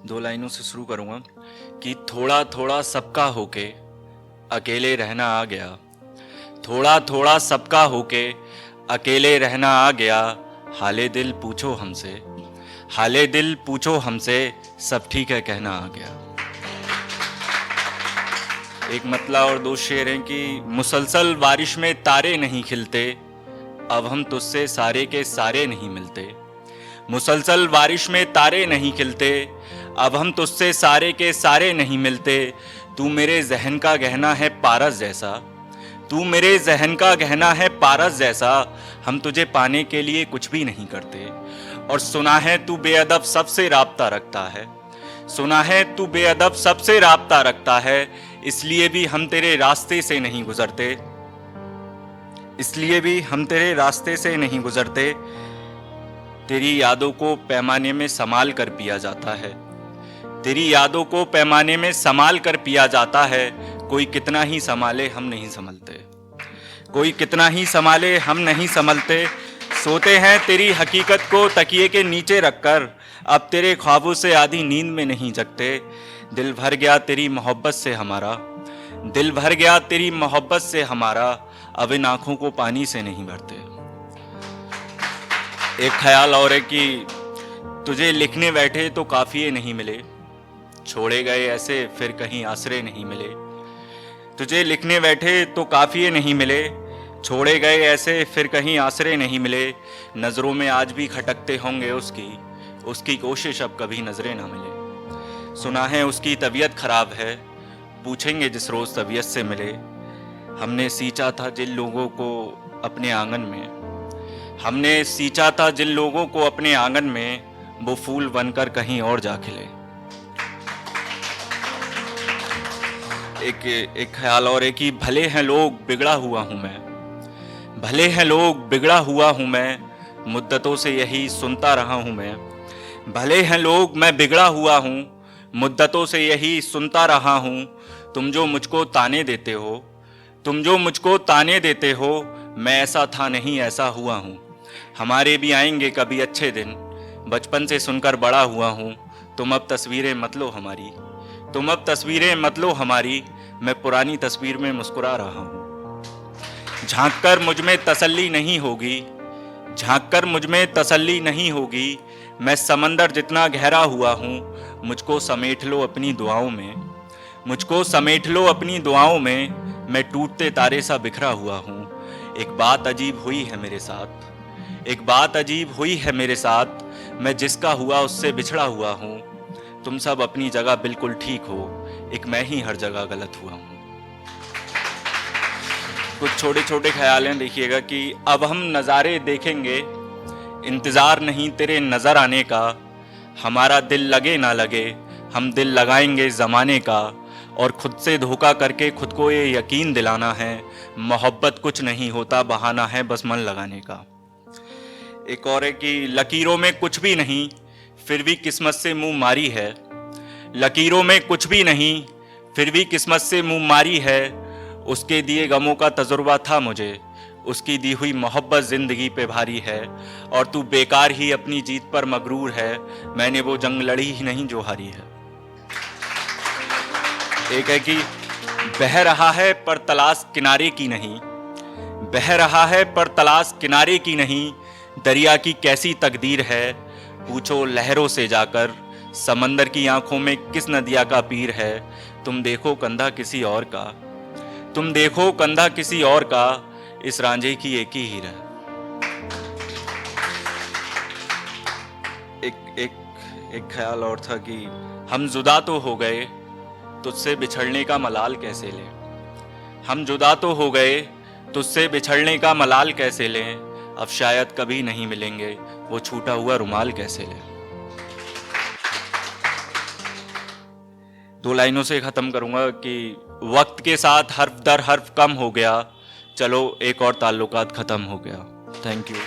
दो लाइनों से शुरू करूँगा कि थोड़ा थोड़ा सबका होके अकेले रहना आ गया। थोड़ा थोड़ा सबका होके अकेले रहना आ गया। हाले दिल पूछो हमसे, हाले दिल पूछो हमसे, सब ठीक है कहना आ गया। एक मतला और दो शेर हैं कि मुसलसल बारिश में तारे नहीं खिलते, अब हम तुझसे सारे के सारे नहीं मिलते। मुसलसल बारिश में तारे नहीं खिलते, अब हम तुझसे सारे के सारे नहीं मिलते। तू मेरे जहन का गहना है पारस जैसा, तू मेरे जहन का गहना है पारस जैसा। हम तुझे पाने के लिए कुछ भी नहीं करते। और सुना है तू बेअदब सबसे राब्ता रखता है, सुना है तू बेअदब सबसे राब्ता रखता है। इसलिए भी हम तेरे रास्ते से नहीं गुजरते, इसलिए भी हम तेरे रास्ते से नहीं गुजरते। तेरी यादों को पैमाने में संभाल कर पिया जाता है, तेरी यादों को पैमाने में संभाल कर पिया जाता है। कोई कितना ही संभाले हम नहीं संभलते, कोई कितना ही संभाले हम नहीं संभलते। सोते हैं तेरी हकीकत को तकिए के नीचे रखकर, अब तेरे ख्वाबों से आधी नींद में नहीं जगते। दिल भर गया तेरी मोहब्बत से हमारा, दिल भर गया तेरी मोहब्बत से हमारा, अब इन आंखों को पानी से नहीं भरते। एक ख्याल और है कि तुझे लिखने बैठे तो काफिए नहीं मिले, छोड़े गए ऐसे फिर कहीं आसरे नहीं मिले। तुझे लिखने बैठे तो काफिए नहीं मिले, छोड़े गए ऐसे फिर कहीं आसरे नहीं मिले। नजरों में आज भी खटकते होंगे उसकी, उसकी कोशिश अब कभी नजरें ना मिले। सुना है उसकी तबीयत खराब है, पूछेंगे जिस रोज तबीयत से मिले। हमने सींचा था जिन लोगों को अपने आंगन में, हमने सींचा था जिन लोगों को अपने आंगन में, वो फूल बनकर कहीं और जा खिले। एक ख्याल और है कि भले हैं लोग बिगड़ा हुआ हूं मैं, भले हैं लोग बिगड़ा हुआ हूं मैं, मुद्दतों से यही सुनता रहा हूं मैं। भले हैं लोग मैं बिगड़ा हुआ हूं, मुद्दतों से यही सुनता रहा हूं। तुम जो मुझको ताने देते हो, तुम जो मुझको ताने देते हो, मैं ऐसा था नहीं ऐसा हुआ हूं। हमारे भी आएंगे कभी अच्छे दिन, बचपन से सुनकर बड़ा हुआ हूं। तुम अब तस्वीरें मत लो हमारी, तुम अब तस्वीरें मत लो हमारी, मैं पुरानी तस्वीर में मुस्कुरा रहा हूं। झांक कर मुझ में तसल्ली नहीं होगी, झांक कर मुझ में तसल्ली नहीं होगी। मैं समंदर जितना गहरा हुआ हूं, मुझको समेट लो अपनी दुआओं में, मुझको समेट लो अपनी दुआओं में। मैं टूटते तारे सा बिखरा हुआ हूं। एक बात अजीब हुई है मेरे साथ, एक बात अजीब हुई है मेरे साथ, मैं जिसका हुआ उससे बिछड़ा हुआ हूं। तुम सब अपनी जगह बिल्कुल ठीक हो, एक मैं ही हर जगह गलत हुआ हूं। कुछ छोटे छोटे ख्याल हैं, देखिएगा कि अब हम नज़ारे देखेंगे, इंतज़ार नहीं तेरे नज़र आने का। हमारा दिल लगे ना लगे, हम दिल लगाएंगे ज़माने का। और खुद से धोखा करके खुद को ये यकीन दिलाना है, मोहब्बत कुछ नहीं होता बहाना है बस मन लगाने का। एक और है कि लकीरों में कुछ भी नहीं, फिर भी किस्मत से मुंह मारी है। लकीरों में कुछ भी नहीं, फिर भी किस्मत से मुंह मारी है। उसके दिए गमों का तजुर्बा था मुझे, उसकी दी हुई मोहब्बत जिंदगी पे भारी है। और तू बेकार ही अपनी जीत पर मगरूर है, मैंने वो जंग लड़ी ही नहीं जो हारी है। एक है कि बह रहा है पर तलाश किनारे की नहीं, बह रहा है पर तलाश किनारे की नहीं। दरिया की कैसी तकदीर है, पूछो लहरों से जाकर। समंदर की आंखों में किस नदिया का पीर है, तुम देखो कंधा किसी और का, तुम देखो कंधा किसी और का। इस रांझे की एक ही हीर है। एक ख्याल और था कि हम जुदा तो हो गए, तुझसे बिछड़ने का मलाल कैसे लें। हम जुदा तो हो गए, तुझसे बिछड़ने का मलाल कैसे लें। अब शायद कभी नहीं मिलेंगे, वो छूटा हुआ रुमाल कैसे लें। दो लाइनों से ख़त्म करूँगा कि वक्त के साथ हर्फ दर हर्फ कम हो गया, चलो एक और ताल्लुकात ख़त्म हो गया। Thank you.